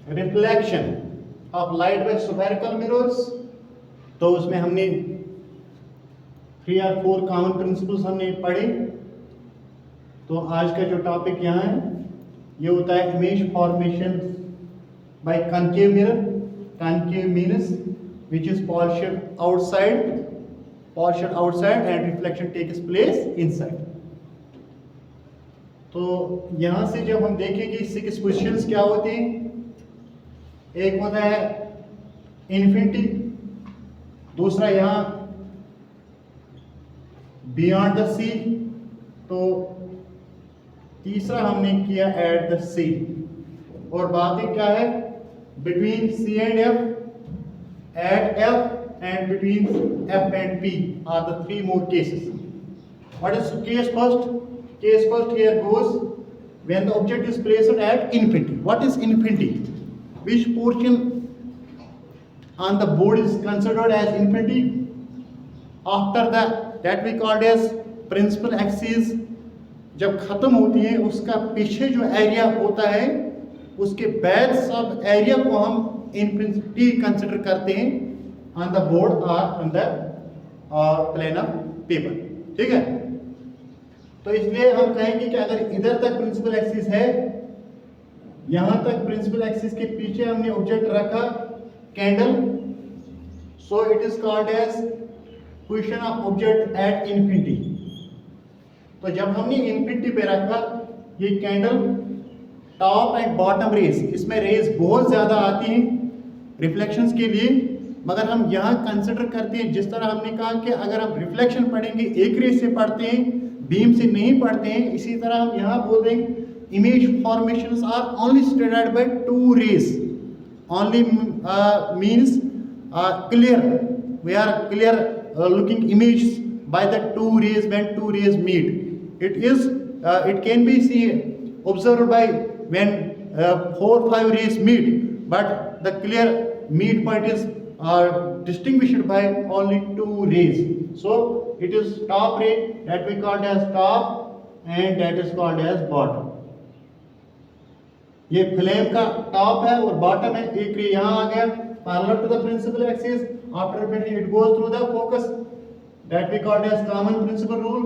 Reflection of light by spherical mirrors. तो उसमें हमने 3 और 4 कॉमन प्रिंसिपल्स हमने पढ़े। तो आज का जो टॉपिक यहाँ है ये होता है image formation by concave mirror. Concave means which is partial outside and reflection takes place inside। तो यहाँ से जब हम देखेंगे 6 पोजिशंस क्या होती हैं, एक होता है इन्फिनिटी, दूसरा यहाँ बियॉन्ड द सी, तो तीसरा हमने किया एट द सी, और बाकी क्या है between C and F, at F and between F and P are the 3 more cases. What is case first? Case first here goes when the object is placed at infinity. What is infinity? Which portion on the board is considered as infinity? After that we called as principal axis जब खत्म होती है उसका पीछे जो area होता है उसके बाद सब एरिया को हम इन्फिनिटी कंसिडर करते हैं ऑन द बोर्ड और on the plane of paper. ठीक है, तो इसलिए हम कहेंगे कि अगर इधर तक प्रिंसिपल एक्सिस है, यहां तक प्रिंसिपल एक्सिस के पीछे हमने ऑब्जेक्ट रखा candle, so it is called as position of object at infinity. तो जब हमने इन्फिनिटी पे रखा ये candle, top and bottom rays, इसमें रेज बहुत ज़्यादा आती हैं रिफ्लेक्शंस के लिए, मगर हम यहाँ कंसिडर करते हैं जिस तरह हमने कहा कि अगर हम रिफ्लेक्शन पढ़ेंगे एक रेज से पढ़ते हैं, बीम से नहीं पढ़ते हैं, इसी तरह हम यहाँ बोल देंगे image formations are only studied by 2 rays, only means clear, we are clear looking image by the 2 rays when 2 rays meet, it can be observed by when 4-5 rays meet, but the clear meet point is distinguished by only 2 rays. So it is top ray that we called as top and that is called as bottom. ये flame का top है और bottom है, एक ray यहाँ आ गया parallel to the principal axis, after reflection it goes through the focus, that we called as common principal rule,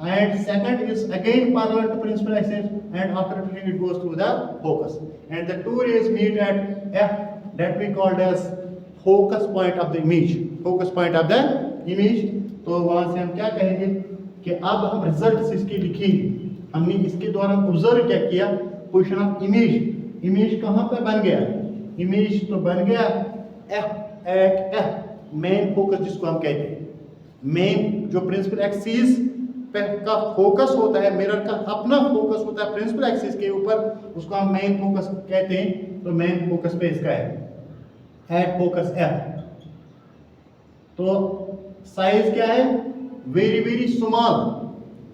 and second is again parallel to principal axis and after reflection it goes through the focus, and the 2 rays meet at F, that we called as focus point of the image, focus point of the image। तो वहां से हम क्या कहेंगे कि अब हम result इसके लिखेंगे, हमने इसके द्वारा ऑब्जर्व क्या किया पोजीशन ऑफ इमेज, इमेज कहाँ पे बन गया, इमेज तो बन गया F at F, main focus जिसको हम कहते हैं, मेन जो प्रिंसिपल एक्सिस का फोकस होता है, मिरर का अपना फोकस होता है प्रिंसिपल एक्सिस के ऊपर, उसको हम मेन फोकस कहते हैं। तो मेन फोकस पे इसका है एट फोकस F। तो साइज क्या है, very very small,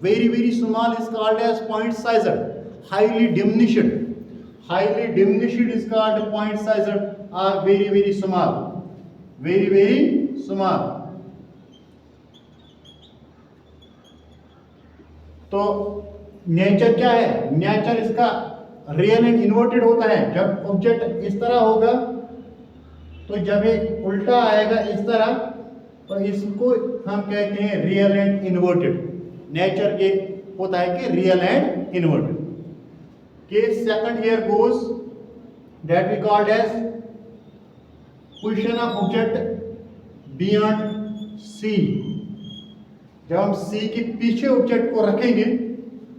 very very small is called as point sizer, highly diminished, highly diminished is called point sizer और very very small, very very small. तो nature क्या है, नेचर इसका real and inverted होता है। जब ऑब्जेक्ट इस तरह होगा तो जब ये उल्टा आएगा इस तरह, तो इसको हम कहते हैं रियल एंड इन्वर्टेड। नेचर ये होता है कि real and inverted. Case second here goes that we called as position of object beyond C. जब हम C के पीछे ऑब्जेक्ट को रखेंगे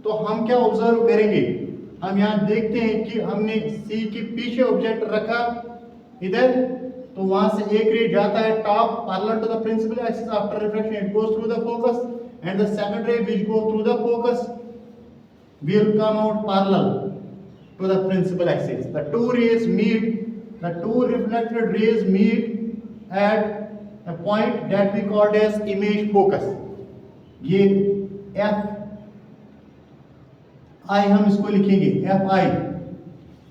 तो हम क्या ऑब्जर्व करेंगे, हम यहाँ देखते हैं कि हमने C के पीछे ऑब्जेक्ट रखा इधर, तो वहां से एक रे जाता है top parallel to the principal axis, after reflection it goes through the focus and the second ray which go through the focus will come out parallel to the principal axis. The 2 rays meet, the 2 reflected rays meet at a point that we called as image focus. ये F I हम इसको लिखेंगे F I,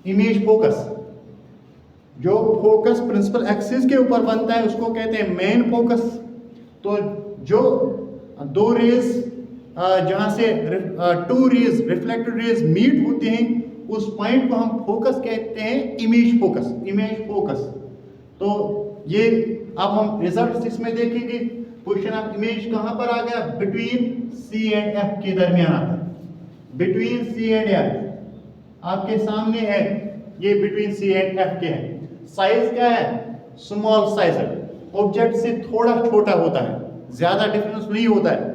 image focus. जो focus principal axis के ऊपर बनता है उसको कहते हैं मेन फोकस। तो जो 2 रेज जहां से 2 रेज रिफ्लेक्टेड रेज मीट होते हैं उस पॉइंट को हम फोकस कहते हैं, इमेज फोकस, इमेज फोकस। तो ये अब हम रिजल्ट इसमें देखेंगे। पोजीशन ऑफ इमेज कहां पर आ गया, बिटवीन सी एंड एफ के दरमियान आता है, बिटवीन सी एंड एफ आपके सामने है, ये बिटवीन सी एंड एफ के है। साइज क्या है, स्मॉल साइज है, ऑब्जेक्ट से थोड़ा छोटा होता है, ज्यादा डिफरेंस नहीं होता है।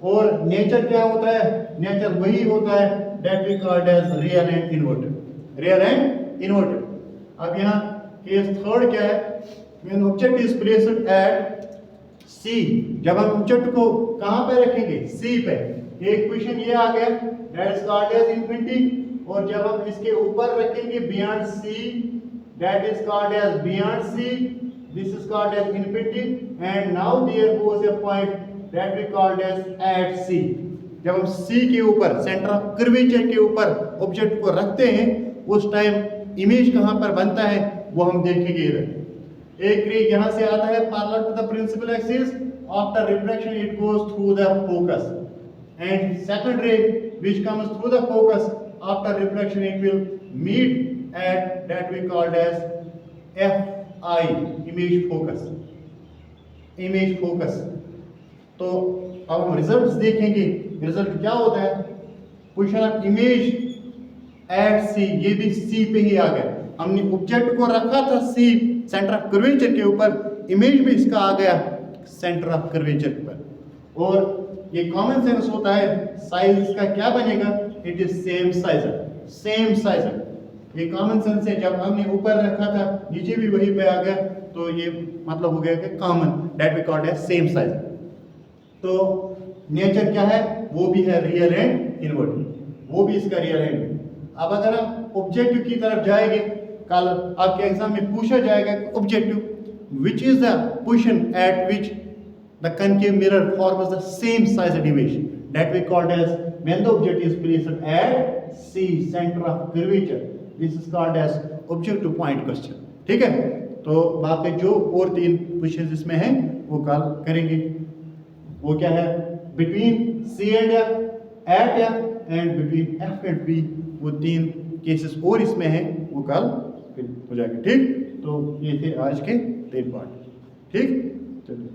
और नेचर क्या होता है, नेचर वही होता है that we called as real and inverted, real and inverted. अब यहाँ केस थर्ड क्या है, when object is placed at C, जब हम ऑब्जेक्ट को कहां पे रखेंगे, सी पे, एक क्वेश्चन ये आ गया that is called as infinity. और जब हम इसके ऊपर रखेंगे beyond C, that is called as beyond C, this is called as infinity. And now there goes a point that we called as at C. जब हम सी के ऊपर, सेंटर ऑफ कर्वेचर के ऊपर ऑब्जेक्ट को रखते हैं, उस टाइम इमेज कहां पर बनता है वो हम देखेंगे। इधर एक रे यहां से आता है parallel to the principal axis, after reflection it goes through the focus, and second ray which comes through the focus, after reflection it will meet at that we called as FI, image focus, image focus। तो अब हम results देखेंगे, result क्या होता है, position of image at सी, ये भी सी पे ही आ गया। हमने ऑब्जेक्ट को रखा था सी, सेंटर ऑफ कर्वेचर के ऊपर, इमेज भी इसका आ गया सेंटर ऑफ कर्वेचर पर। और ये कॉमन सेंस होता है, साइज इसका क्या बनेगा, it is same size, same size. ये कॉमन सेंस है, जब हमने ऊपर रखा था नीचे भी वही पे आ गया, तो ये मतलब हो गया कि common, that we called as same size. तो नेचर क्या है, वो भी है रियल एंड इनवर्टेड, वो भी इसका रियल एंड। अब अगर हम ऑब्जेक्टिव की तरफ जाएंगे, कल आपके एग्जाम में पूछा जाएगा objective which is the position eight which the concave mirror forms the same sized image, that we called as when the object is placed at C, center of curvature, this is called as object to point question। ठीक है, तो बाकी जो और 3 questions इसमें हैं वो कल करेंगे। वो क्या है, between C and F, at F and between F and P, वो 3 केसेस और इसमें हैं, वो कल हो जाएगा। ठीक, तो ये थे आज के 3 पार्ट। ठीक, चलिए।